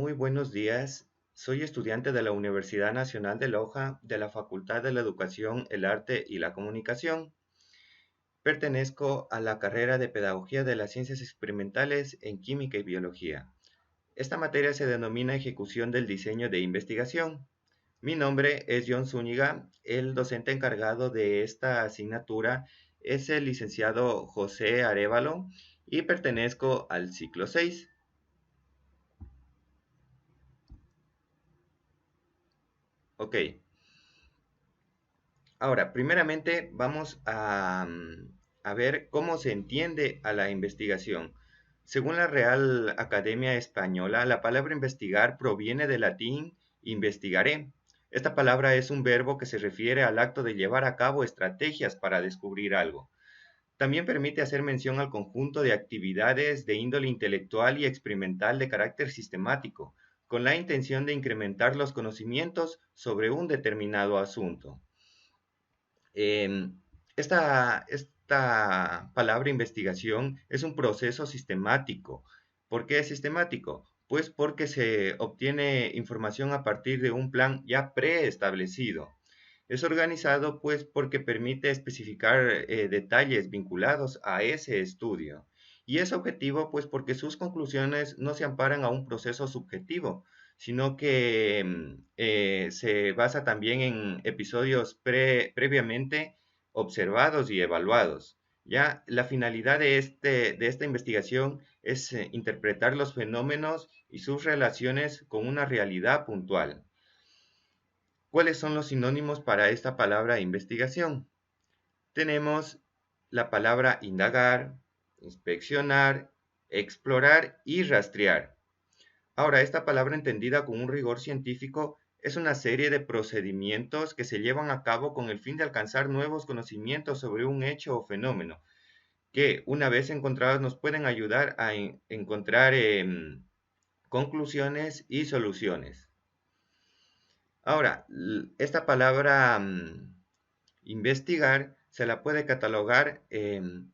muy buenos días. Soy estudiante de la Universidad Nacional de Loja, de la Facultad de la Educación, el Arte y la Comunicación. Pertenezco a la carrera de Pedagogía de las Ciencias Experimentales en Química y Biología. Esta materia se denomina Ejecución del Diseño de Investigación. Mi nombre es John Zúñiga. El docente encargado de esta asignatura es el licenciado José Arévalo y pertenezco al ciclo 6. Ok. Ahora, primeramente vamos a ver cómo se entiende a la investigación. Según la Real Academia Española, la palabra investigar proviene del latín investigaré. Esta palabra es un verbo que se refiere al acto de llevar a cabo estrategias para descubrir algo. También permite hacer mención al conjunto de actividades de índole intelectual y experimental de carácter sistemático, con la intención de incrementar los conocimientos sobre un determinado asunto. Esta palabra investigación es un proceso sistemático. ¿Por qué es sistemático? Pues porque se obtiene información a partir de un plan ya preestablecido. Es organizado pues porque permite especificar detalles vinculados a ese estudio. Y es objetivo pues porque sus conclusiones no se amparan a un proceso subjetivo, sino que se basa también en episodios previamente observados y evaluados. Ya la finalidad de esta investigación es interpretar los fenómenos y sus relaciones con una realidad puntual. ¿Cuáles son los sinónimos para esta palabra investigación? Tenemos la palabra indagar, inspeccionar, explorar y rastrear. Ahora, esta palabra entendida con un rigor científico es una serie de procedimientos que se llevan a cabo con el fin de alcanzar nuevos conocimientos sobre un hecho o fenómeno, que una vez encontrados nos pueden ayudar a encontrar conclusiones y soluciones. Ahora, esta palabra investigar se la puede catalogar en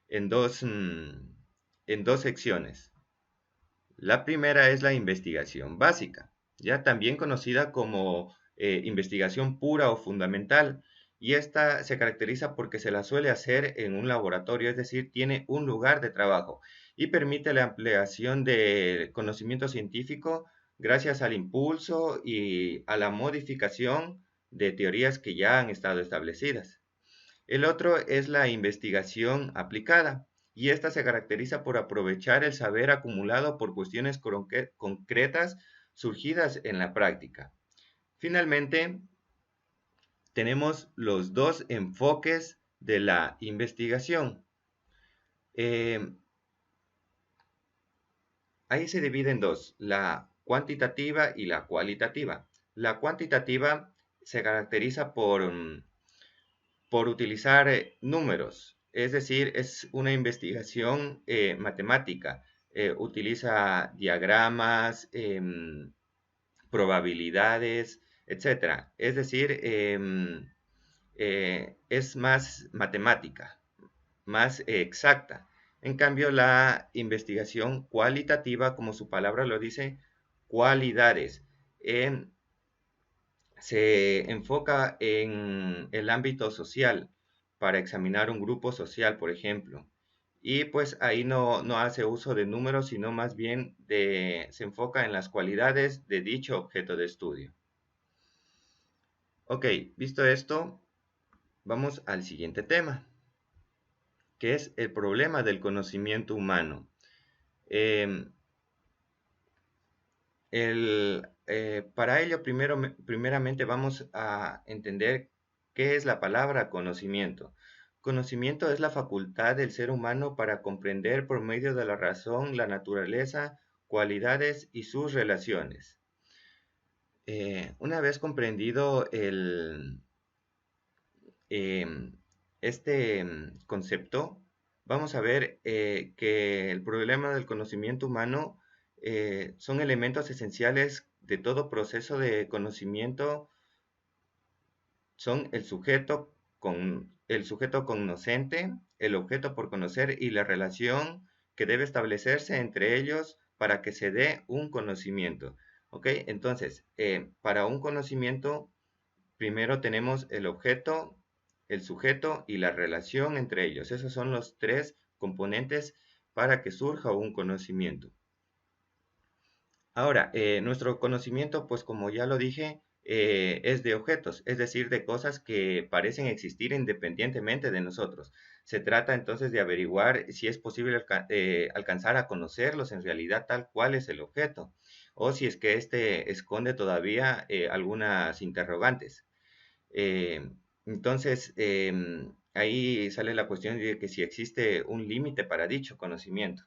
en dos secciones. La primera es la investigación básica, ya también conocida como investigación pura o fundamental, y esta se caracteriza porque se la suele hacer en un laboratorio, es decir, tiene un lugar de trabajo y permite la ampliación de conocimiento científico gracias al impulso y a la modificación de teorías que ya han estado establecidas. El otro es la investigación aplicada, y esta se caracteriza por aprovechar el saber acumulado por cuestiones concretas surgidas en la práctica. Finalmente, tenemos los dos enfoques de la investigación. Eh, Ahí se divide en dos, la cuantitativa y la cualitativa. La cuantitativa se caracteriza por utilizar números, es decir, es una investigación matemática. Utiliza diagramas, probabilidades, etcétera. Es decir, es más matemática, más exacta. En cambio, la investigación cualitativa, como su palabra lo dice, cualidades. Se enfoca en el ámbito social para examinar un grupo social, por ejemplo. Y pues ahí no hace uso de números, sino más bien se enfoca en las cualidades de dicho objeto de estudio. Ok, visto esto, vamos al siguiente tema, que es el problema del conocimiento humano. Em, para ello, primeramente vamos a entender qué es la palabra conocimiento. Conocimiento es la facultad del ser humano para comprender por medio de la razón la naturaleza, cualidades y sus relaciones. Una vez comprendido este concepto, vamos a ver que el problema del conocimiento humano son elementos esenciales de todo proceso de conocimiento, son el sujeto cognoscente, el objeto por conocer y la relación que debe establecerse entre ellos para que se dé un conocimiento. ¿Ok? Entonces, para un conocimiento, primero tenemos el objeto, el sujeto y la relación entre ellos. Esos son los tres componentes para que surja un conocimiento. Ahora, nuestro conocimiento, pues como ya lo dije, es de objetos, es decir, de cosas que parecen existir independientemente de nosotros. Se trata entonces de averiguar si es posible alcanzar a conocerlos en realidad tal cual es el objeto, o si es que éste esconde todavía algunas interrogantes. Eh, entonces, ahí sale la cuestión de que si existe un límite para dicho conocimiento.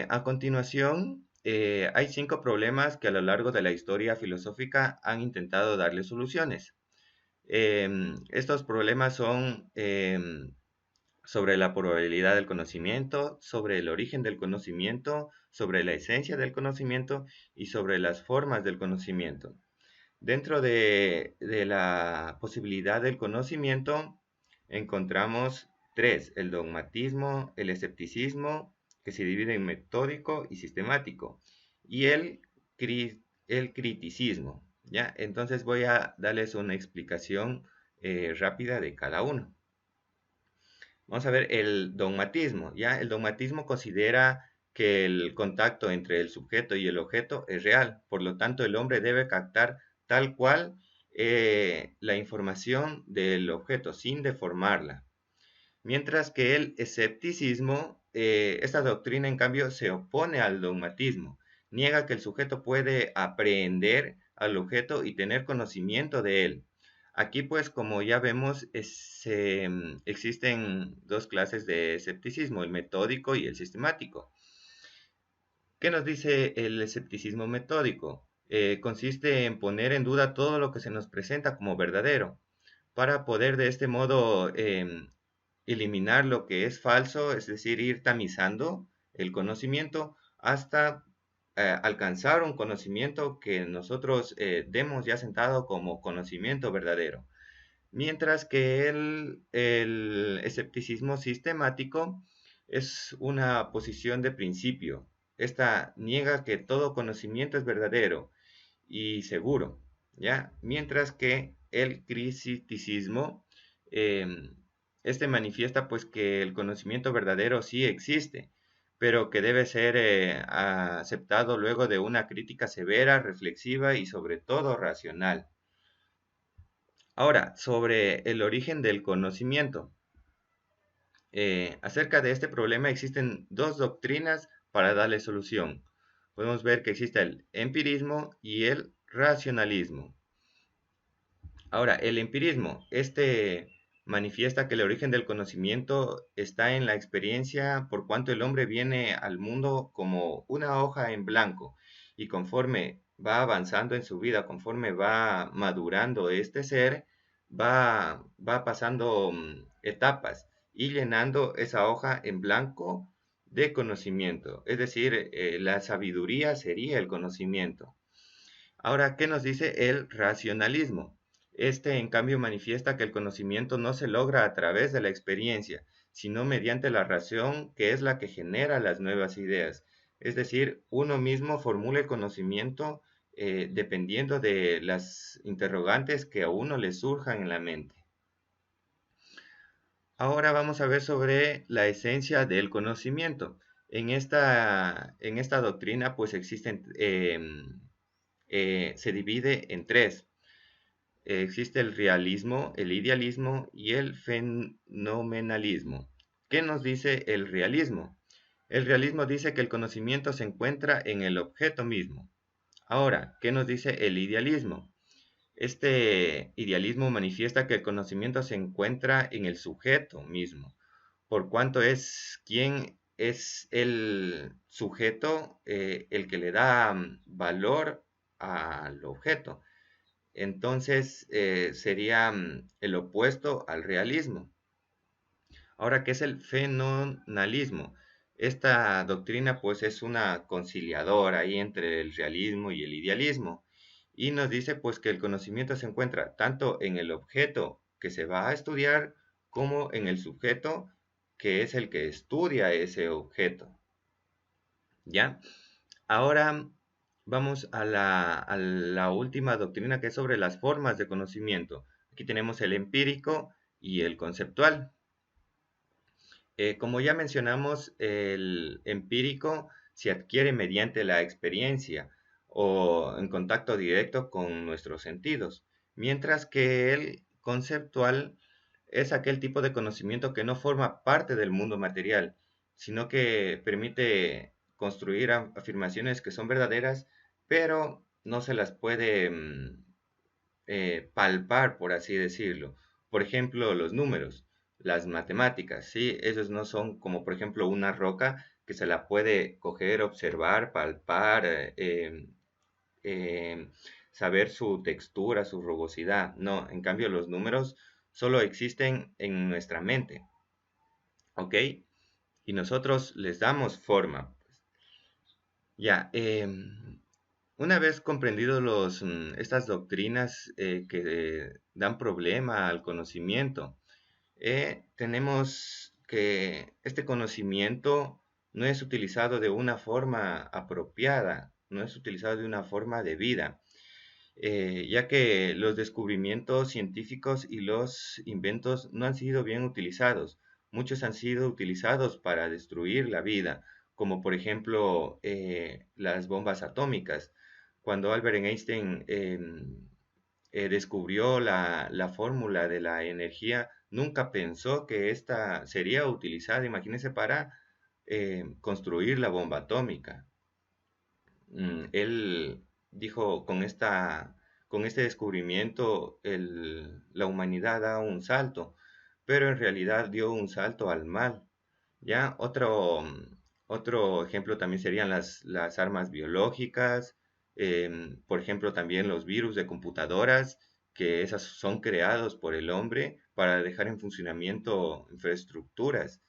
A continuación, hay 5 problemas que a lo largo de la historia filosófica han intentado darle soluciones. Estos problemas son sobre la probabilidad del conocimiento, sobre el origen del conocimiento, sobre la esencia del conocimiento y sobre las formas del conocimiento. Dentro de la posibilidad del conocimiento encontramos tres: el dogmatismo, el escepticismo, que se divide en metódico y sistemático, y el criticismo. ¿Ya? Entonces voy a darles una explicación rápida de cada uno. Vamos a ver el dogmatismo. ¿Ya? El dogmatismo considera que el contacto entre el sujeto y el objeto es real, por lo tanto el hombre debe captar tal cual la información del objeto sin deformarla. Mientras que el escepticismo, esta doctrina en cambio se opone al dogmatismo, niega que el sujeto puede aprehender al objeto y tener conocimiento de él. Aquí pues como ya vemos existen dos clases de escepticismo, el metódico y el sistemático. ¿Qué nos dice el escepticismo metódico? Consiste en poner en duda todo lo que se nos presenta como verdadero, para poder de este modo eliminar lo que es falso, es decir, ir tamizando el conocimiento hasta alcanzar un conocimiento que nosotros demos ya sentado como conocimiento verdadero. Mientras que el escepticismo sistemático es una posición de principio. Esta niega que todo conocimiento es verdadero y seguro, ¿ya? Mientras que el criticismo, este manifiesta pues que el conocimiento verdadero sí existe, pero que debe ser aceptado luego de una crítica severa, reflexiva y sobre todo racional. Ahora, sobre el origen del conocimiento. Acerca de este problema existen dos doctrinas para darle solución. Podemos ver que existe el empirismo y el racionalismo. Ahora, el empirismo, este manifiesta que el origen del conocimiento está en la experiencia por cuanto el hombre viene al mundo como una hoja en blanco y conforme va avanzando en su vida, conforme va madurando este ser, va pasando etapas y llenando esa hoja en blanco de conocimiento. Es decir, la sabiduría sería el conocimiento. Ahora, ¿qué nos dice el racionalismo? Este, en cambio, manifiesta que el conocimiento no se logra a través de la experiencia, sino mediante la razón, que es la que genera las nuevas ideas. Es decir, uno mismo formula el conocimiento dependiendo de las interrogantes que a uno le surjan en la mente. Ahora vamos a ver sobre la esencia del conocimiento. En esta doctrina, pues existen, se divide en tres. Existe el realismo, el idealismo y el fenomenalismo. ¿Qué nos dice el realismo? El realismo dice que el conocimiento se encuentra en el objeto mismo. Ahora, ¿qué nos dice el idealismo? Este idealismo manifiesta que el conocimiento se encuentra en el sujeto mismo, por cuanto es quien es el sujeto el que le da valor al objeto. Entonces sería el opuesto al realismo. Ahora, ¿qué es el fenomenalismo? Esta doctrina pues es una conciliadora ahí entre el realismo y el idealismo y nos dice pues que el conocimiento se encuentra tanto en el objeto que se va a estudiar como en el sujeto que es el que estudia ese objeto. ¿Ya? Ahora vamos a la última doctrina, que es sobre las formas de conocimiento. Aquí tenemos el empírico y el conceptual. Como ya mencionamos, el empírico se adquiere mediante la experiencia o en contacto directo con nuestros sentidos, mientras que el conceptual es aquel tipo de conocimiento que no forma parte del mundo material, sino que permite construir afirmaciones que son verdaderas, pero no se las puede palpar, por así decirlo. Por ejemplo, los números, las matemáticas, ¿sí? Esos no son como, por ejemplo, una roca que se la puede coger, observar, palpar, eh, saber su textura, su rugosidad. No, en cambio, los números solo existen en nuestra mente, ¿ok? Y nosotros les damos forma. Ya, una vez comprendido estas doctrinas que dan problema al conocimiento, tenemos que este conocimiento no es utilizado de una forma apropiada, no es utilizado de una forma debida, ya que los descubrimientos científicos y los inventos no han sido bien utilizados. Muchos han sido utilizados para destruir la vida, como por ejemplo las bombas atómicas. Cuando Albert Einstein descubrió la fórmula de la energía, nunca pensó que esta sería utilizada, imagínense, para construir la bomba atómica. Él dijo, con este descubrimiento la humanidad da un salto, pero en realidad dio un salto al mal. ¿Ya? Otro ejemplo también serían las armas biológicas, por ejemplo también los virus de computadoras, que esas son creados por el hombre para dejar en funcionamiento infraestructuras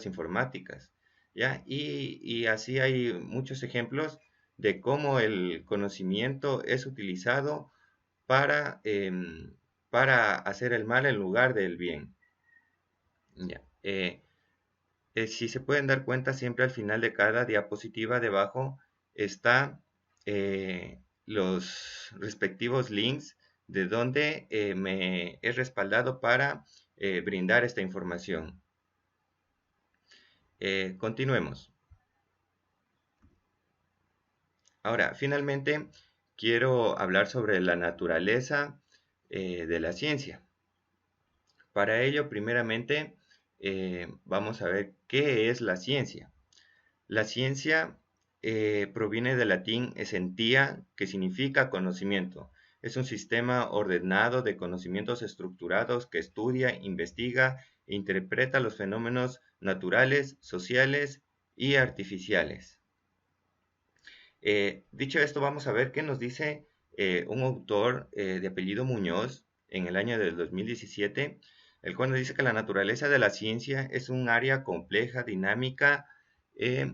informáticas. ¿Ya? Y así hay muchos ejemplos de cómo el conocimiento es utilizado para hacer el mal en lugar del bien. ¿Ya? Si se pueden dar cuenta, siempre al final de cada diapositiva debajo está los respectivos links de donde me he respaldado para brindar esta información. Continuemos. Ahora, finalmente, quiero hablar sobre la naturaleza de la ciencia. Para ello, primeramente, vamos a ver qué es la ciencia. La ciencia proviene del latín essentia, que significa conocimiento. Es un sistema ordenado de conocimientos estructurados que estudia, investiga e interpreta los fenómenos naturales, sociales y artificiales. Dicho esto, vamos a ver qué nos dice un autor de apellido Muñoz en el año del 2017, el cual nos dice que la naturaleza de la ciencia es un área compleja, dinámica, eh,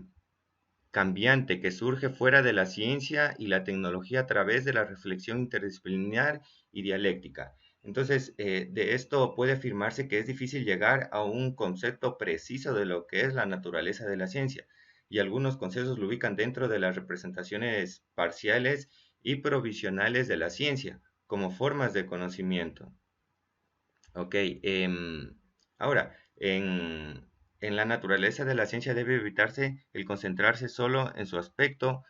cambiante, que surge fuera de la ciencia y la tecnología a través de la reflexión interdisciplinar y dialéctica. Entonces, de esto puede afirmarse que es difícil llegar a un concepto preciso de lo que es la naturaleza de la ciencia, y algunos conceptos lo ubican dentro de las representaciones parciales y provisionales de la ciencia, como formas de conocimiento. Ok, ahora, en la naturaleza de la ciencia debe evitarse el concentrarse solo en su aspecto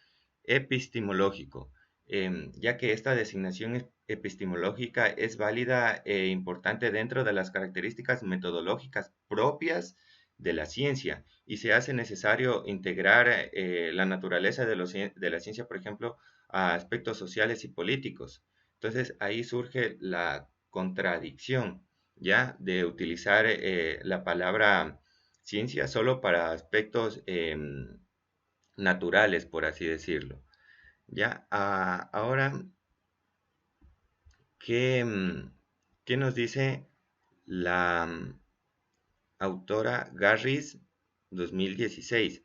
epistemológico, ya que esta designación epistemológica es válida e importante dentro de las características metodológicas propias de la ciencia, y se hace necesario integrar la naturaleza de la ciencia, por ejemplo, a aspectos sociales y políticos. Entonces ahí surge la contradicción, ya, de utilizar la palabra ciencia solo para aspectos naturales, por así decirlo. Ya, ahora, ¿qué, qué nos dice la autora Garris 2016?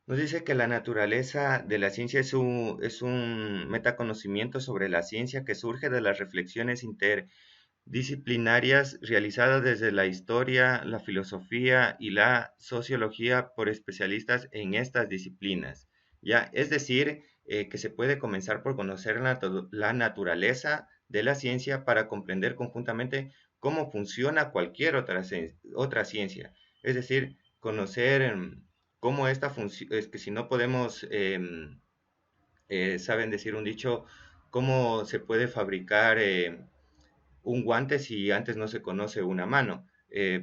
Nos dice que la naturaleza de la ciencia es un metaconocimiento sobre la ciencia que surge de las reflexiones disciplinarias realizadas desde la historia, la filosofía y la sociología por especialistas en estas disciplinas, ¿ya? Es decir, que se puede comenzar por conocer la naturaleza de la ciencia para comprender conjuntamente cómo funciona cualquier otra ciencia. Es decir, conocer cómo esta función, es que si no podemos, saben decir un dicho, cómo se puede fabricar un guante si antes no se conoce una mano.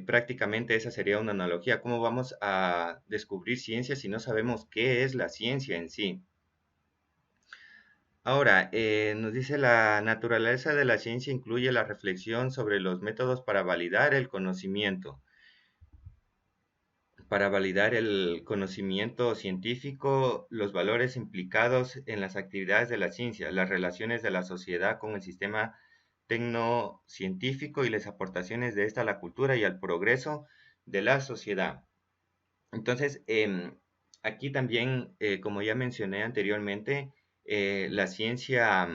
Prácticamente esa sería una analogía. ¿Cómo vamos a descubrir ciencia si no sabemos qué es la ciencia en sí? Ahora, nos dice la naturaleza de la ciencia incluye la reflexión sobre los métodos para validar el conocimiento. Para validar el conocimiento científico, los valores implicados en las actividades de la ciencia, las relaciones de la sociedad con el sistema tecnocientífico y las aportaciones de esta a la cultura y al progreso de la sociedad. Entonces, aquí también, como ya mencioné anteriormente, la ciencia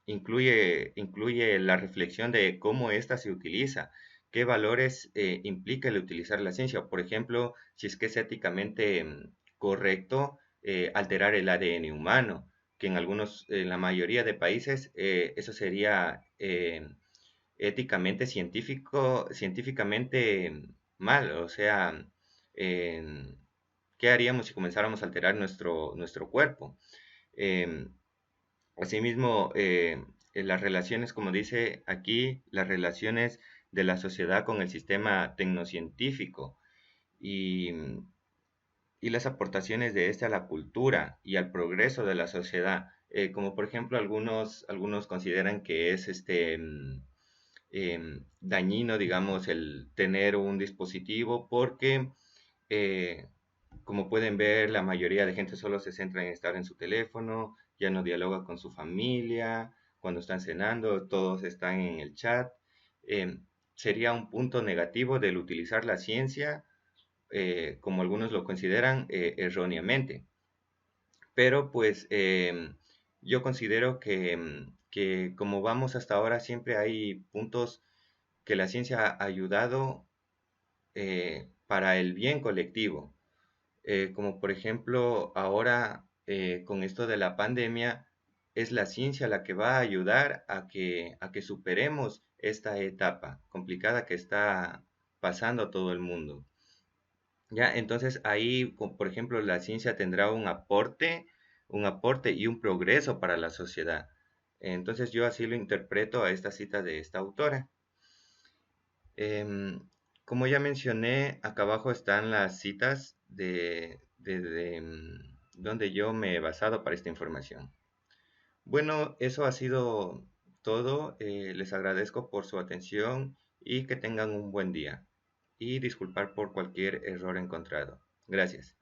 incluye la reflexión de cómo ésta se utiliza, qué valores implica el utilizar la ciencia. Por ejemplo, si es que es éticamente correcto alterar el ADN humano, que en la mayoría de países, eso sería éticamente científicamente mal. O sea, em, ¿qué haríamos si comenzáramos a alterar nuestro cuerpo? Em, Asimismo, en las relaciones, como dice aquí, las relaciones de la sociedad con el sistema tecnocientífico y, y las aportaciones de este a la cultura y al progreso de la sociedad. Como por ejemplo, algunos consideran que es dañino, digamos, el tener un dispositivo porque, eh, como pueden ver, la mayoría de gente solo se centra en estar en su teléfono, ya no dialoga con su familia, cuando están cenando, todos están en el chat. Sería un punto negativo del utilizar la ciencia, como algunos lo consideran, erróneamente. Pero pues yo considero que como vamos hasta ahora, siempre hay puntos que la ciencia ha ayudado para el bien colectivo. Como por ejemplo ahora con esto de la pandemia, es la ciencia la que va a ayudar a que superemos esta etapa complicada que está pasando a todo el mundo. Ya, entonces ahí, por ejemplo, la ciencia tendrá un aporte y un progreso para la sociedad. Entonces yo así lo interpreto a esta cita de esta autora. Em, Como ya mencioné, acá abajo están las citas de donde yo me he basado para esta información. Bueno, eso ha sido todo. Les agradezco por su atención y que tengan un buen día. Y disculpar por cualquier error encontrado. Gracias.